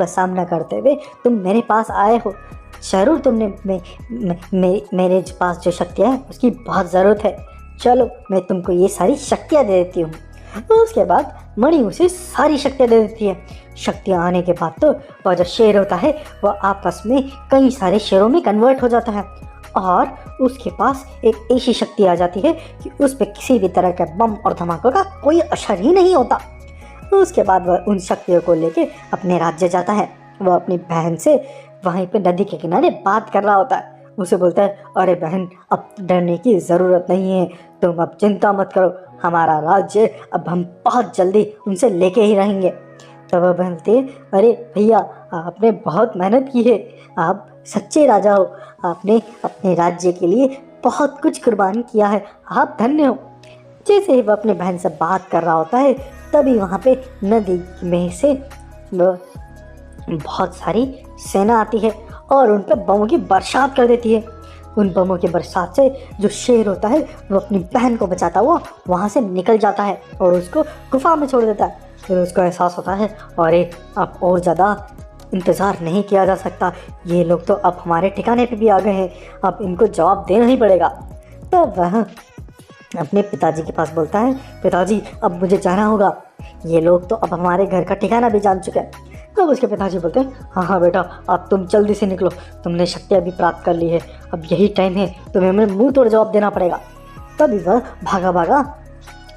का सामना करते हुए तुम मेरे पास आए हो। ज़रूर तुमने मेरे पास जो शक्तियाँ हैं उसकी बहुत ज़रूरत है। चलो मैं तुमको ये सारी शक्तियाँ दे देती हूँ। तो उसके बाद मणि उसे सारी शक्तियाँ दे देती है। शक्तियाँ आने के बाद तो वह जो शेर होता है वह आपस में कई सारे शेरों में कन्वर्ट हो जाता है और उसके पास एक ऐसी शक्ति आ जाती है कि उस पर किसी भी तरह के बम और धमाकों का कोई असर ही नहीं होता। उसके बाद वह उन शक्तियों को लेके अपने राज्य जाता है। वह अपनी बहन से वहीं पे नदी के किनारे बात कर रहा होता है। उसे बोलता है, अरे बहन, अब डरने की ज़रूरत नहीं है, तुम अब चिंता मत करो, हमारा राज्य अब हम बहुत जल्दी उनसे लेके ही रहेंगे। तब वह बोलती है, अरे भैया, आपने बहुत मेहनत की है, आप सच्चे राजा हो, आपने अपने राज्य के लिए बहुत कुछ कुर्बान किया है, आप धन्य हो। जैसे ही वह अपनी बहन से बात कर रहा होता है तभी वहाँ पे नदी में से बहुत सारी सेना आती है और उन पर बमों की बरसात कर देती है। उन बमों की बरसात से जो शेर होता है वो अपनी बहन को बचाता हुआ वहाँ से निकल जाता है और उसको गुफा में छोड़ देता है। फिर उसको एहसास होता है, अरे अब और ज़्यादा इंतज़ार नहीं किया जा सकता, ये लोग तो अब हमारे ठिकाने पे भी आ गए हैं, अब इनको जवाब देना ही पड़ेगा। तो वह अपने पिताजी के पास बोलता है, पिताजी अब मुझे जाना होगा, ये लोग तो अब हमारे घर का ठिकाना भी जान चुके हैं। तब उसके पिताजी बोलते हैं, हाँ हाँ बेटा, अब तुम जल्दी से निकलो, तुमने शक्तियाँ भी प्राप्त कर ली है, अब यही टाइम है, तुम्हें हमें मुंह तोड़ जवाब देना पड़ेगा। तभी वह भागा भागा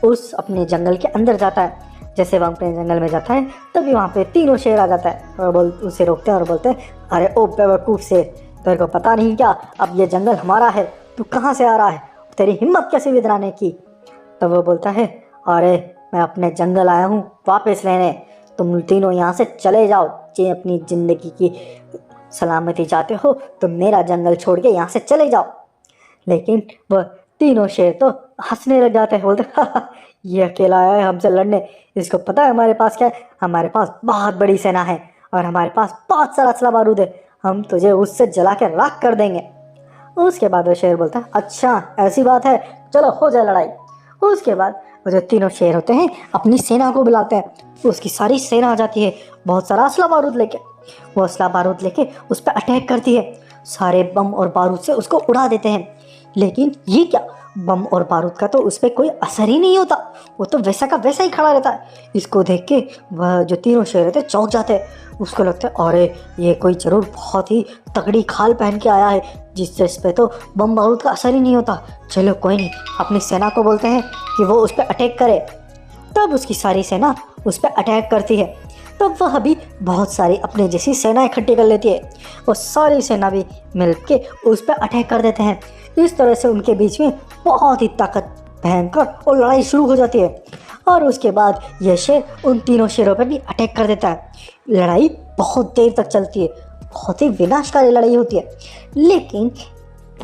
उस अपने जंगल के अंदर जाता है। जैसे वह अपने जंगल में जाता है तभी वहाँ पे तीनों शेर आ जाता है और उसे रोकते हैं और बोलते हैं, अरे ओ बेवकूफ़ शेर, तेरे को पता नहीं क्या, अब ये जंगल हमारा है, तू कहाँ से आ रहा है, तेरी हिम्मत कैसे विदराने की। तब वो बोलता है, अरे मैं अपने जंगल आया हूँ वापस लेने, तुम तीनों यहाँ से चले जाओ, जे अपनी ज़िंदगी की सलामती चाहते हो तो मेरा जंगल छोड़ के यहाँ से चले जाओ। लेकिन वह तीनों शेर तो हंसने लग जाते हैं, बोलते ये अकेला आया है हमसे लड़ने, इसको पता है हमारे पास क्या है, हमारे पास बहुत बड़ी सेना है और हमारे पास बहुत सारा असला बारूद है, हम तुझे उससे जला के राख कर देंगे। उसके बाद वो शेर बोलता है, अच्छा ऐसी बात है, चलो हो जाए लड़ाई। उसके बाद वो जो तीनों शेर होते हैं अपनी सेना को बुलाते हैं, उसकी सारी सेना आ जाती है बहुत सारा असला बारूद लेके। वो असला बारूद लेके उस पर अटैक करती है, सारे बम और बारूद से उसको उड़ा देते हैं। लेकिन ये क्या, बम और बारूद का तो उस पर कोई असर ही नहीं होता, वो तो वैसा का वैसा ही खड़ा रहता है। इसको देख के वह जो तीनों शेर रहते चौंक जाते हैं, उसको लगता है अरे ये कोई ज़रूर बहुत ही तगड़ी खाल पहन के आया है जिससे इस पर तो बम बारूद का असर ही नहीं होता। चलो कोई नहीं, अपनी सेना को बोलते हैं कि वो उस पर अटैक करे। तब उसकी सारी सेना उस पर अटैक करती है। तब वह भी बहुत सारी अपने जैसी सेना इकट्ठी कर लेती है, वो सारी सेना भी मिल के उस पर अटैक कर देते हैं। इस तरह से उनके बीच में बहुत ही ताकत भयंकर और लड़ाई शुरू हो जाती है और उसके बाद यह शेर उन तीनों शेरों पर भी अटैक कर देता है। लड़ाई बहुत देर तक चलती है, बहुत ही विनाशकारी लड़ाई होती है। लेकिन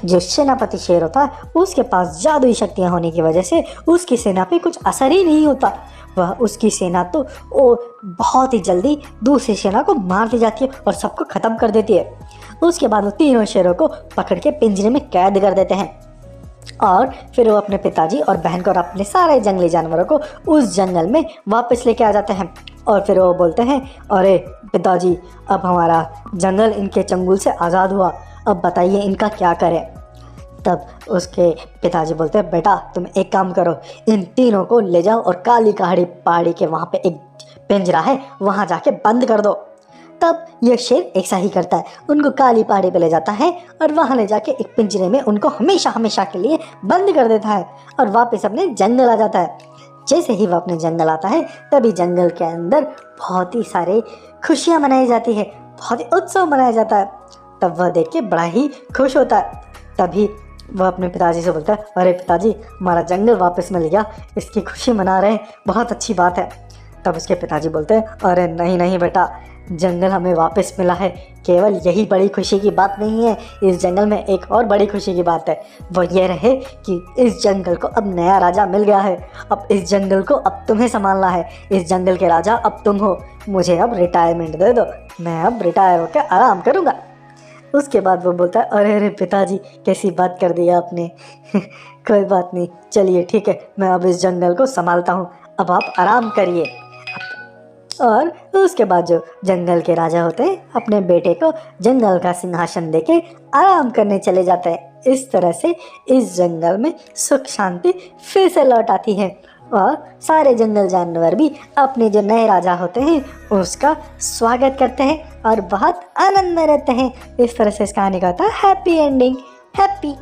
जो सेनापति शेर होता है उसके पास जादुई शक्तियाँ होने की वजह से उसकी सेना पे कुछ असर ही नहीं होता। वह उसकी सेना तो वो बहुत ही जल्दी दूसरी सेना को मार दी जाती है और सबको ख़त्म कर देती है। उसके बाद वो तीनों शेरों को पकड़ के पिंजरे में कैद कर देते हैं और फिर वो अपने पिताजी और बहन को और अपने सारे जंगली जानवरों को उस जंगल में वापस लेके आ जाते हैं। और फिर वो बोलते हैं, अरे पिताजी, अब हमारा जंगल इनके चंगुल से आज़ाद हुआ, अब बताइए इनका क्या करें। तब उसके पिताजी बोलते हैं, बेटा तुम एक काम करो, इन तीनों को ले जाओ और काली पहाड़ी के वहाँ पे एक पिंजरा है, वहाँ जाके बंद कर दो। तब यह शेर ऐसा ही करता है, उनको काली पहाड़ी पे ले जाता है और वहाँ ले जाके एक पिंजरे में उनको हमेशा हमेशा के लिए बंद कर देता है और वापस अपने जंगल आ जाता है। जैसे ही वह अपने जंगल आता है तभी जंगल के अंदर बहुत ही सारे खुशियाँ मनाई जाती है, बहुत ही उत्सव मनाया जाता है। तब वह देख के बड़ा ही खुश होता है। तभी वह अपने पिताजी से बोलता है, अरे पिताजी, हमारा जंगल वापस मिल गया, इसकी खुशी मना रहे हैं, बहुत अच्छी बात है। तब उसके पिताजी बोलते हैं, अरे नहीं नहीं बेटा, जंगल हमें वापस मिला है, केवल यही बड़ी खुशी की बात नहीं है, इस जंगल में एक और बड़ी खुशी की बात है, वो ये रहे कि इस जंगल को अब नया राजा मिल गया है, अब इस जंगल को अब तुम्हें संभालना है, इस जंगल के राजा अब तुम हो, मुझे अब रिटायरमेंट दे दो, मैं अब रिटायर होकर आराम करूँगा। उसके बाद वो बोलता है, अरे अरे पिताजी, कैसी बात कर दी आपने कोई बात नहीं, चलिए ठीक है, मैं अब इस जंगल को संभालता हूँ, अब आप आराम करिए। और उसके बाद जो जंगल के राजा होते हैं अपने बेटे को जंगल का सिंहासन देके आराम करने चले जाते हैं। इस तरह से इस जंगल में सुख शांति फिर से लौट आती है और सारे जंगल जानवर भी अपने जो नए राजा होते हैं उसका स्वागत करते हैं और बहुत आनंद में रहते हैं। इस तरह से इस कहानी का होता है हैप्पी एंडिंग। हैप्पी